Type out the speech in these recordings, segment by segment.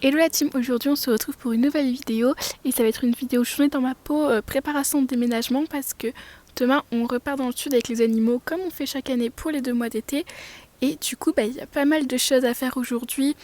Hello la team, aujourd'hui on se retrouve pour une nouvelle vidéo et ça va être une vidéo journée dans ma peau, préparation de déménagement parce que demain on repart dans le sud avec les animaux comme on fait chaque année pour les 2 mois d'été et du coup il y a pas mal de choses à faire aujourd'hui.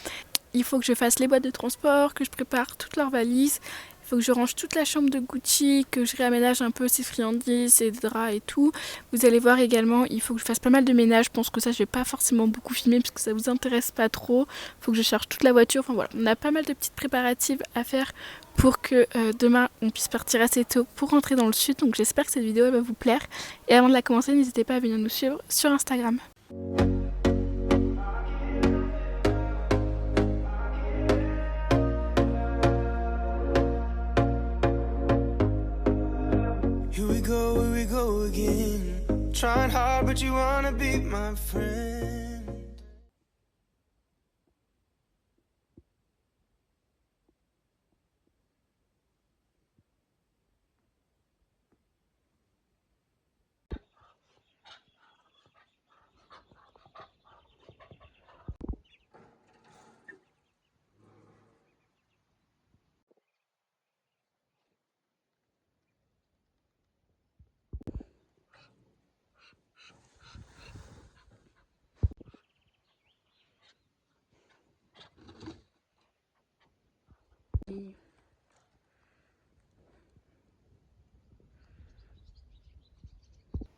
Il faut que je fasse les boîtes de transport, que je prépare toutes leurs valises, il faut que je range toute la chambre de Gucci, que je réaménage un peu ses friandises, ses draps et tout. Vous allez voir également, il faut que je fasse pas mal de ménage. Je pense que ça, je vais pas forcément beaucoup filmer parce que ça vous intéresse pas trop. Il faut que je charge toute la voiture. Enfin voilà, on a pas mal de petites préparatives à faire pour que demain on puisse partir assez tôt pour rentrer dans le sud. Donc j'espère que cette vidéo elle va vous plaire. Et avant de la commencer, n'hésitez pas à venir nous suivre sur Instagram. Here we go again. Trying hard, but you wanna be my friend.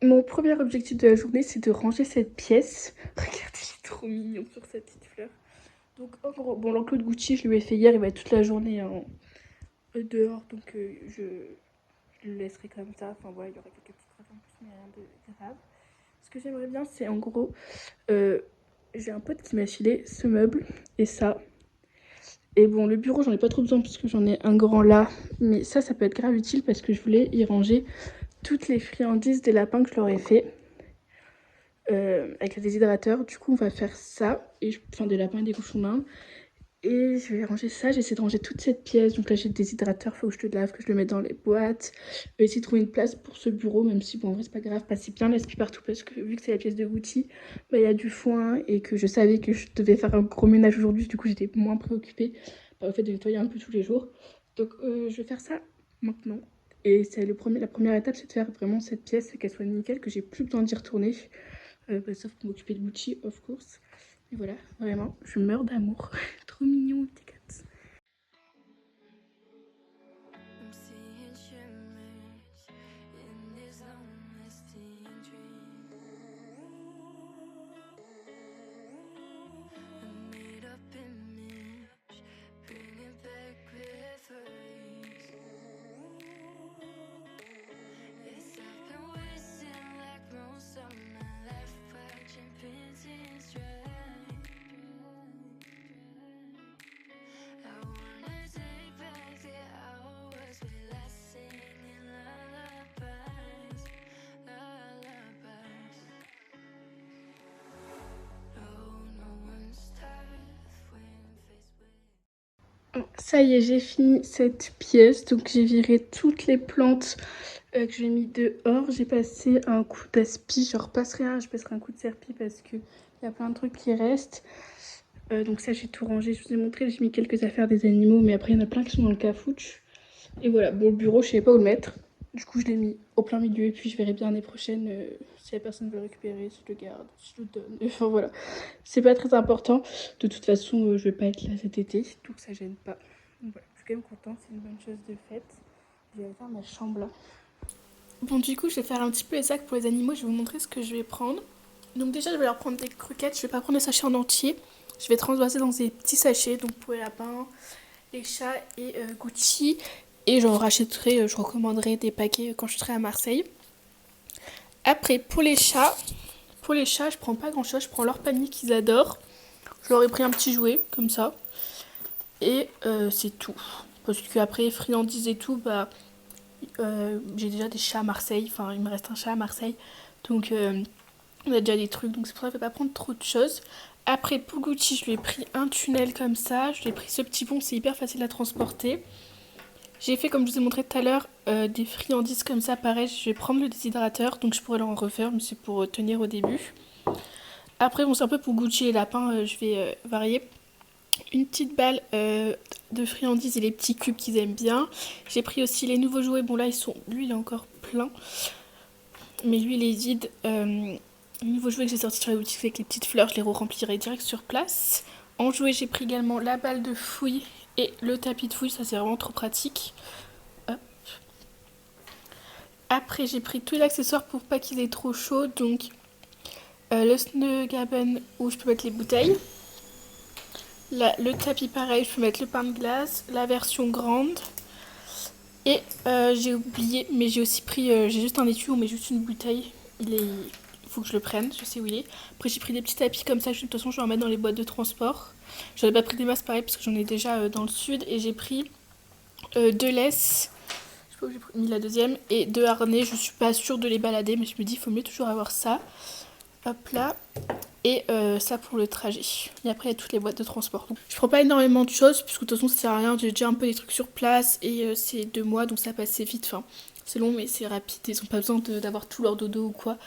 Mon premier objectif de la journée, c'est de ranger cette pièce. Regardez, il est trop mignon sur sa petite fleur. Donc, en gros, bon, l'enclos de Gucci, je lui ai fait hier, il va être toute la journée dehors, donc je le laisserai comme ça. Enfin, voilà, il y aura quelques petites travaux en plus, mais rien de grave. Ce que j'aimerais bien, c'est en gros, j'ai un pote qui m'a filé ce meuble et ça. Et bon, le bureau, j'en ai pas trop besoin parce que j'en ai un grand là, mais ça peut être grave utile parce que je voulais y ranger toutes les friandises des lapins que je leur ai fait. Avec le déshydrateur, du coup on va faire ça, enfin des lapins et des cochons d'Inde. Et je vais ranger ça, j'essaie de ranger toute cette pièce. Donc là j'ai le déshydrateur, faut que je le lave, que je le mette dans les boîtes. Je vais essayer de trouver une place pour ce bureau, même si bon en vrai c'est pas grave, passer bien l'esprit partout parce que vu que c'est la pièce de Gucci, il y a du foin et que je savais que je devais faire un gros ménage aujourd'hui, du coup j'étais moins préoccupée par le fait de nettoyer un peu tous les jours. Donc je vais faire ça maintenant. Et c'est la première étape, c'est de faire vraiment cette pièce, qu'elle soit nickel, que j'ai plus besoin d'y retourner. Sauf pour m'occuper de Gucci, of course. Et voilà, vraiment, je meurs d'amour. Trop mignon, petit cat. Ça y est, j'ai fini cette pièce. Donc j'ai viré toutes les plantes que j'ai mis dehors. J'ai passé un coup d'aspi. Je repasserai je passerai un coup de serpille parce qu'il y a plein de trucs qui restent. Donc ça, j'ai tout rangé. Je vous ai montré, j'ai mis quelques affaires des animaux. Mais après, il y en a plein qui sont dans le cafouche. Et voilà, bon, le bureau, je savais pas où le mettre. Du coup, je l'ai mis au plein milieu. Et puis, je verrai bien l'année prochaine si la personne veut le récupérer, si je le garde, si je le donne. Enfin, voilà. C'est pas très important. De toute façon, je vais pas être là cet été. Donc, ça gêne pas. Donc, voilà. Je suis quand même contente. C'est une bonne chose de faite. Je vais aller faire ma chambre là. Bon, du coup, je vais faire un petit peu les sacs pour les animaux. Je vais vous montrer ce que je vais prendre. Donc, déjà, je vais leur prendre des croquettes. Je vais pas prendre des sachets en entier. Je vais transvaser dans des petits sachets. Donc, pour les lapins, les chats et Gucci. Et j'en rachèterai, je recommanderai des paquets quand je serai à Marseille. Après, pour les chats, je prends pas grand chose. Je prends leur panier qu'ils adorent. Je leur ai pris un petit jouet, comme ça. Et c'est tout. Parce qu'après, friandises et tout, j'ai déjà des chats à Marseille. Enfin, il me reste un chat à Marseille. Donc, on a déjà des trucs. Donc, c'est pour ça que je vais pas prendre trop de choses. Après, pour Gucci, je lui ai pris un tunnel comme ça. Je lui ai pris ce petit pont, c'est hyper facile à transporter. J'ai fait, comme je vous ai montré tout à l'heure, des friandises comme ça. Pareil, je vais prendre le déshydrateur. Donc, je pourrais en refaire, mais c'est pour tenir au début. Après, bon, c'est un peu pour Gucci et lapin. Je vais varier. une petite balle de friandises et les petits cubes qu'ils aiment bien. J'ai pris aussi les nouveaux jouets. Bon là lui il est encore plein, mais lui il est vide. Les nouveaux jouets que j'ai sortis sur la boutique avec les petites fleurs, je les remplirai direct sur place. En jouet j'ai pris également la balle de fouille et le tapis de fouille, ça c'est vraiment trop pratique. Hop. Après j'ai pris tous les accessoires pour pas qu'il ait trop chaud, donc le Snugabun où je peux mettre les bouteilles. Là, le tapis pareil, je peux mettre le pain de glace, la version grande. Et j'ai oublié, mais j'ai aussi pris, j'ai juste un étui où on met juste une bouteille. Il faut que je le prenne, je sais où il est. Après j'ai pris des petits tapis comme ça, de toute façon je vais en mettre dans les boîtes de transport. J'en ai pas pris des masses pareil parce que j'en ai déjà dans le sud. Et j'ai pris 2 laisses, je sais pas où j'ai mis la deuxième, et 2 harnais. Je suis pas sûre de les balader, mais je me dis il faut mieux toujours avoir ça. Hop là. Et ça pour le trajet. Et après il y a toutes les boîtes de transport. Donc, je prends pas énormément de choses puisque de toute façon ça sert à rien. J'ai déjà un peu des trucs sur place et c'est 2 mois donc ça passe assez vite. Enfin c'est long mais c'est rapide. Ils ont pas besoin d'avoir tout leur dodo ou quoi.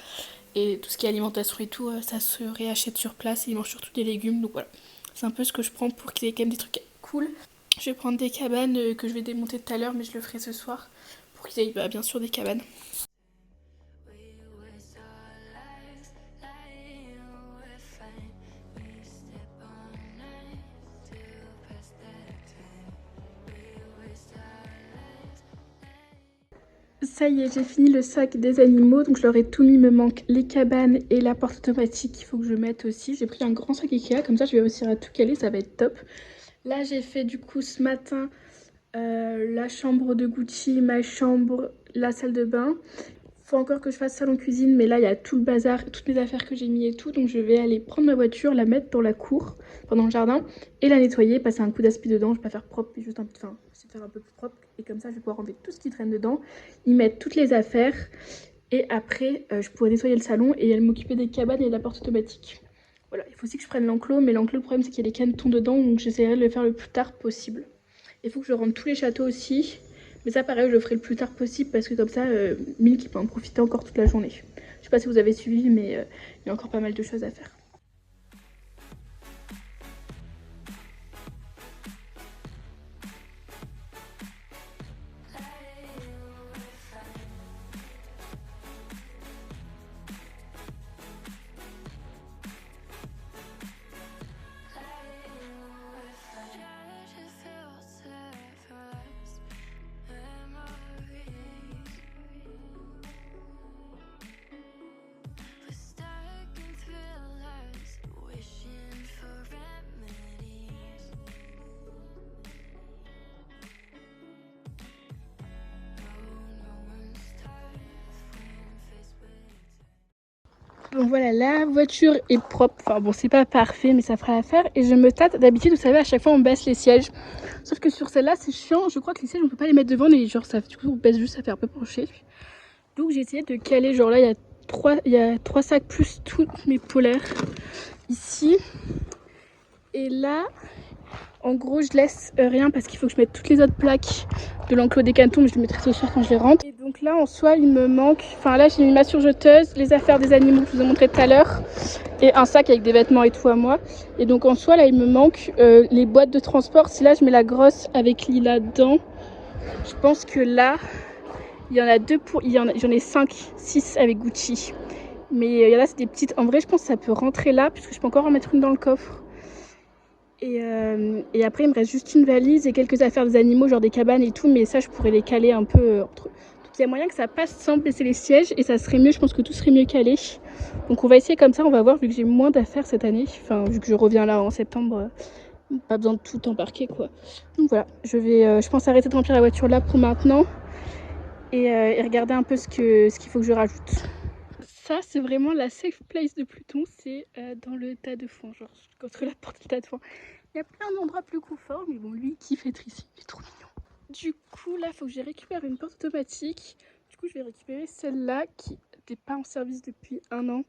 Et tout ce qui est alimentation et tout ça se réachète sur place et ils mangent surtout des légumes. Donc voilà. C'est un peu ce que je prends pour qu'il y ait quand même des trucs cool. Je vais prendre des cabanes que je vais démonter tout à l'heure mais je le ferai ce soir. Pour qu'il y ait bien sûr des cabanes. Ça y est, j'ai fini le sac des animaux, donc je leur ai tout mis. Il me manque les cabanes et la porte automatique qu'il faut que je mette aussi. J'ai pris un grand sac Ikea, comme ça je vais réussir à tout caler, ça va être top. Là j'ai fait du coup ce matin la chambre de Gucci, ma chambre, la salle de bain. Faut encore que je fasse salon cuisine, mais là il y a tout le bazar, toutes mes affaires que j'ai mis et tout, donc je vais aller prendre ma voiture, la mettre dans la cour, dans le jardin, et la nettoyer, passer un coup d'aspi dedans. Je vais pas faire propre, mais juste essayer de faire un peu plus propre, et comme ça je vais pouvoir enlever tout ce qui traîne dedans, y mettre toutes les affaires, et après je pourrai nettoyer le salon et aller m'occuper des cabanes et de la porte automatique. Voilà, il faut aussi que je prenne l'enclos, mais l'enclos le problème c'est qu'il y a les canetons dedans, donc j'essaierai de le faire le plus tard possible. Il faut que je rentre tous les châteaux aussi. Mais ça, pareil, je le ferai le plus tard possible parce que comme ça, Milk il peut en profiter encore toute la journée. Je sais pas si vous avez suivi, mais il y a encore pas mal de choses à faire. Donc voilà, la voiture est propre. Enfin bon, c'est pas parfait, mais ça fera l'affaire. Et je me tâte. D'habitude, vous savez, à chaque fois, on baisse les sièges. Sauf que sur celle-là, c'est chiant. Je crois que les sièges, on peut pas les mettre devant. Mais genre, ça, du coup, on baisse juste, ça fait un peu pencher. Donc j'ai essayé de caler. Genre là, il y a 3 sacs plus toutes mes polaires ici. Et là, en gros, je laisse rien parce qu'il faut que je mette toutes les autres plaques de l'enclos des canetons, mais je les mettrai ce soir quand je les rentre. Et donc là, en soi, il me manque... Enfin là, j'ai mis ma surjeteuse, les affaires des animaux que je vous ai montré tout à l'heure, et un sac avec des vêtements et tout à moi. Et donc en soi, là, il me manque les boîtes de transport. Si là, je mets la grosse avec Lila dedans, je pense que là, il y en a deux pour... J'en ai 5, 6 avec Gucci. Mais il y en a, c'est des petites... En vrai, je pense que ça peut rentrer là, puisque je peux encore en mettre une dans le coffre. Et après, il me reste juste une valise et quelques affaires des animaux, genre des cabanes et tout, mais ça, je pourrais les caler un peu entre eux. Donc, il y a moyen que ça passe sans baisser les sièges et ça serait mieux, je pense que tout serait mieux calé. Donc, on va essayer comme ça, on va voir, vu que j'ai moins d'affaires cette année, enfin, vu que je reviens là en septembre, pas besoin de tout embarquer, quoi. Donc, voilà, je pense arrêter de remplir la voiture là pour maintenant et regarder un peu ce qu'il faut que je rajoute. Ça, c'est vraiment la safe place de Pluton, c'est dans le tas de foin, genre contre la porte du tas de foin. Il y a plein d'endroits plus confort, mais bon, lui, il kiffe être ici, il est trop mignon. Du coup, là, il faut que je récupère une porte automatique. Du coup, je vais récupérer celle-là qui n'était pas en service depuis 1 an.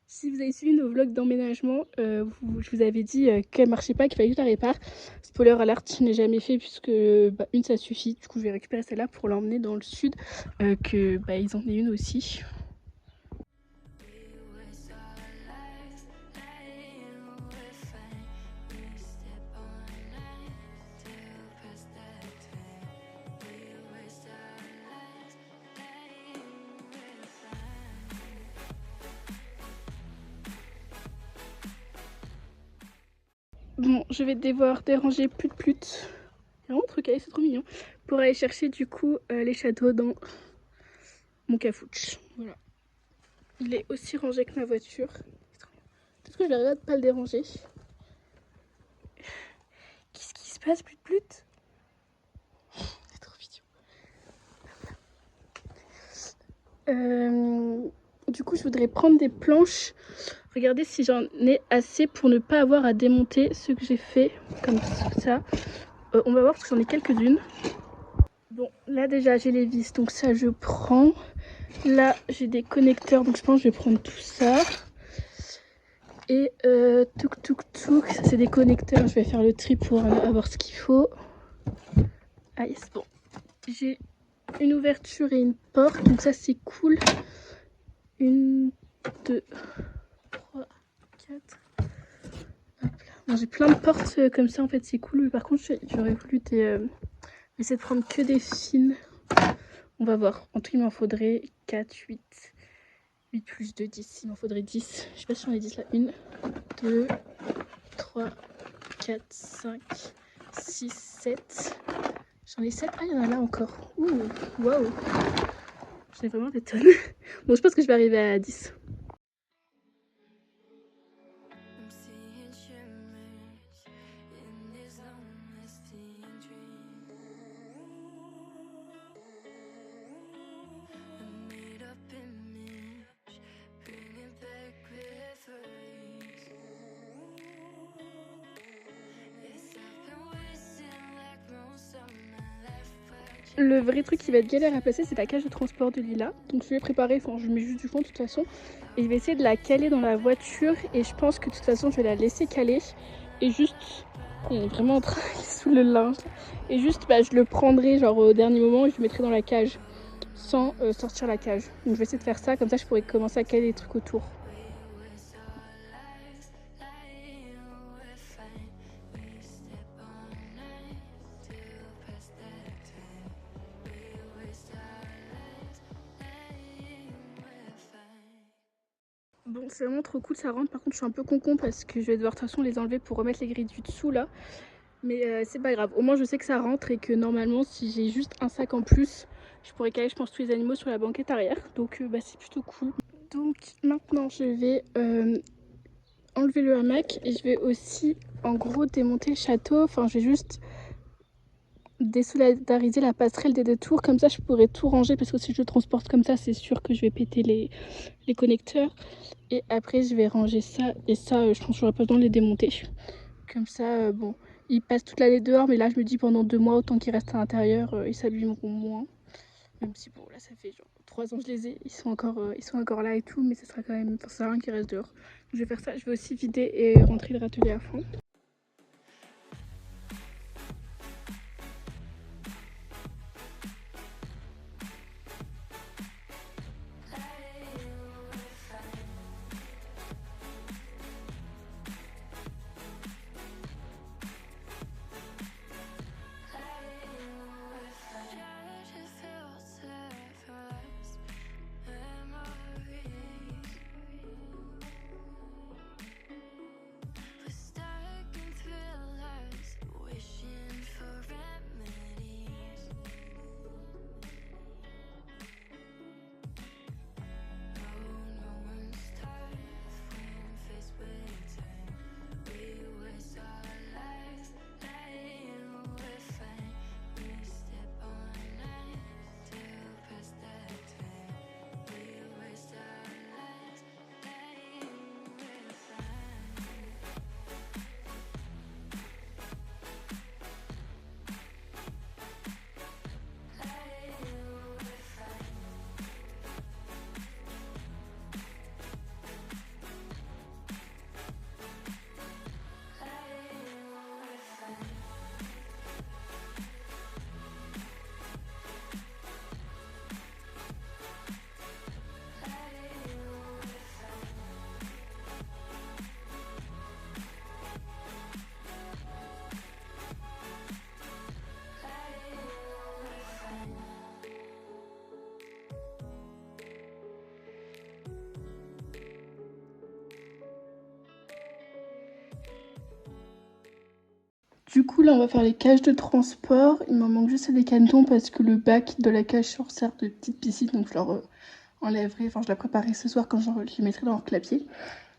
Si vous avez suivi nos vlogs d'emménagement, je vous avais dit qu'elle marchait pas, qu'il fallait que je la répare. Spoiler alert, je n'ai jamais fait puisque une ça suffit. Du coup, je vais récupérer celle-là pour l'emmener dans le sud, ils en aient une aussi. Bon, je vais devoir déranger Plut. C'est vraiment trop calé, c'est trop mignon. Pour aller chercher du coup les châteaux dans mon cafouche. Voilà. Il est aussi rangé que ma voiture. Peut-être que je vais arriver à ne pas le déranger. Qu'est-ce qui se passe, Plut? C'est trop mignon. Du coup, je voudrais prendre des planches. Regardez si j'en ai assez pour ne pas avoir à démonter ce que j'ai fait. Comme ça. On va voir parce que j'en ai quelques-unes. Bon, là déjà j'ai les vis, donc ça je prends. Là j'ai des connecteurs, donc je pense que je vais prendre tout ça. Et ça c'est des connecteurs, je vais faire le tri pour avoir ce qu'il faut. Ah yes, bon. J'ai une ouverture et une porte, donc ça c'est cool. 1, 2, 3, 4. Bon, j'ai plein de portes comme ça en fait, c'est cool. Mais par contre j'aurais voulu essayer de prendre que des fines. On va voir. En tout, il m'en faudrait 4, 8. 8 plus 2, 10. Il m'en faudrait 10. Je sais pas si j'en ai 10 là. 1, 2, 3, 4, 5, 6, 7. J'en ai 7. Ah, il y en a là encore. Ouh, waouh. J'en ai vraiment des tonnes. Bon, je pense que je vais arriver à 10. Le vrai truc qui va être galère à placer, c'est la cage de transport de Lila. Donc je vais préparer, enfin je mets juste du fond de toute façon. Et je vais essayer de la caler dans la voiture. Et je pense que de toute façon je vais la laisser caler. Et juste, on est vraiment en train sous le linge. Et juste je le prendrai genre au dernier moment et je le mettrai dans la cage. Sans sortir la cage. Donc je vais essayer de faire ça, comme ça je pourrais commencer à caler les trucs autour. Bon, c'est vraiment trop cool, ça rentre. Par contre, je suis un peu concon parce que je vais devoir de toute façon les enlever pour remettre les grilles du dessous là. Mais c'est pas grave. Au moins, je sais que ça rentre et que normalement, si j'ai juste un sac en plus, je pourrais caler, je pense, tous les animaux sur la banquette arrière. Donc, c'est plutôt cool. Donc, maintenant, je vais enlever le hamac et je vais aussi, en gros, démonter le château. Enfin, je vais juste désolidariser la passerelle des deux tours. Comme ça, je pourrais tout ranger parce que si je le transporte comme ça, c'est sûr que je vais péter les connecteurs. Et après, je vais ranger ça. Et ça, je pense que j'aurai pas besoin de les démonter. Comme ça, bon, ils passent toute l'année dehors. Mais là, je me dis pendant 2 mois, autant qu'ils restent à l'intérieur, ils s'abîmeront moins. Même si, bon, là, ça fait genre 3 ans que je les ai. Ils sont encore là et tout. Mais ça sera quand même... Enfin, ça sert à rien qu'ils restent dehors. Donc, je vais faire ça. Je vais aussi vider et rentrer le râtelier à fond. Du coup, là, on va faire les cages de transport. Il m'en manque juste des canetons parce que le bac de la cage sert de petite piscine. Donc, je leur enlèverai, enfin, je la préparerai ce soir quand je les mettrai dans leur clapier.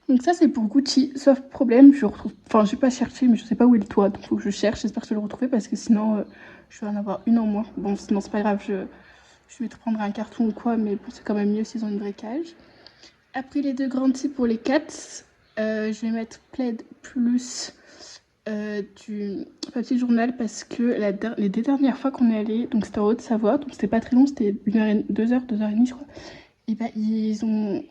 Donc, ça, c'est pour Gucci. Sauf problème, je retrouve. Enfin, j'ai pas cherché, mais je sais pas où est le toit. Donc, faut que je cherche. J'espère que je vais le retrouver parce que sinon, je vais en avoir une en moins. Bon, sinon, c'est pas grave. Je vais te prendre un carton ou quoi, mais bon, c'est quand même mieux s'ils ont une vraie cage. Après les deux grands types pour les cats, je vais mettre plaid plus du papier journal parce que les deux dernières fois qu'on est allé, donc c'était en Haute-Savoie, donc c'était pas très long, c'était 2 heures et demie je crois, et bah ils ont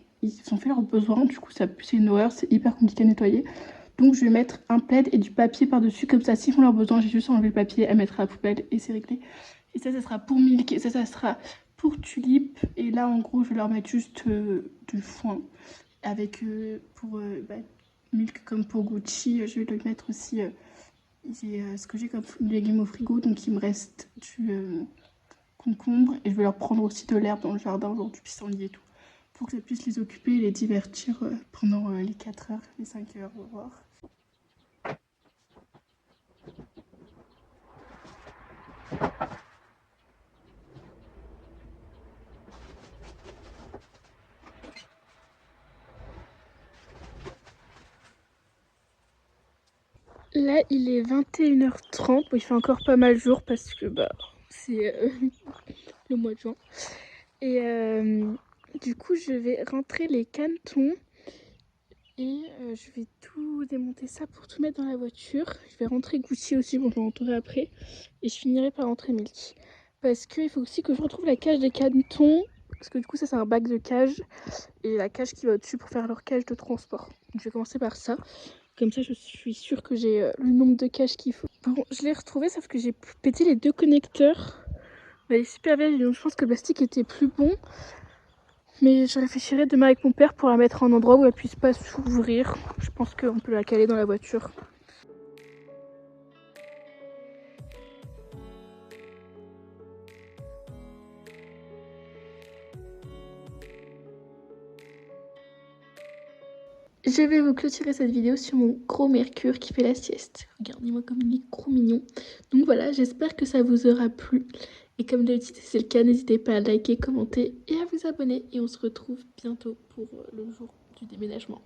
fait leurs besoins, du coup c'est une horreur, c'est hyper compliqué à nettoyer. Donc je vais mettre un plaid et du papier par-dessus, comme ça s'ils font leurs besoins, j'ai juste enlevé le papier à mettre à la poubelle et c'est réglé. Et ça sera pour Milk et ça sera pour Tulip. Et là en gros je vais leur mettre juste du foin avec pour Milk comme pour Gucci, je vais lui mettre aussi ce que j'ai comme légumes au frigo, donc il me reste du concombre et je vais leur prendre aussi de l'herbe dans le jardin, genre du pissenlit et tout, pour que ça puisse les occuper et les divertir pendant les 4 heures, les 5 heures, au revoir. Là, il est 21h30. Bon, il fait encore pas mal jour parce que c'est le mois de juin. Et du coup, je vais rentrer les canetons et je vais tout démonter ça pour tout mettre dans la voiture. Je vais rentrer Gucci aussi, bon, je vais rentrer après. Et je finirai par rentrer Milk. Parce qu'il faut aussi que je retrouve la cage des canetons. Parce que du coup, ça, c'est un bac de cage. Et la cage qui va au-dessus pour faire leur cage de transport. Donc, je vais commencer par ça. Comme ça, je suis sûre que j'ai le nombre de caches qu'il faut. Bon, je l'ai retrouvé, sauf que j'ai pété les deux connecteurs. Elle est super vieille, donc je pense que le plastique était plus bon. Mais je réfléchirai demain avec mon père pour la mettre en endroit où elle puisse pas s'ouvrir. Je pense qu'on peut la caler dans la voiture. Je vais vous clôturer cette vidéo sur mon gros Mercure qui fait la sieste. Regardez-moi comme il est trop mignon. Donc voilà, j'espère que ça vous aura plu. Et comme d'habitude, si c'est le cas, n'hésitez pas à liker, commenter et à vous abonner. Et on se retrouve bientôt pour le jour du déménagement.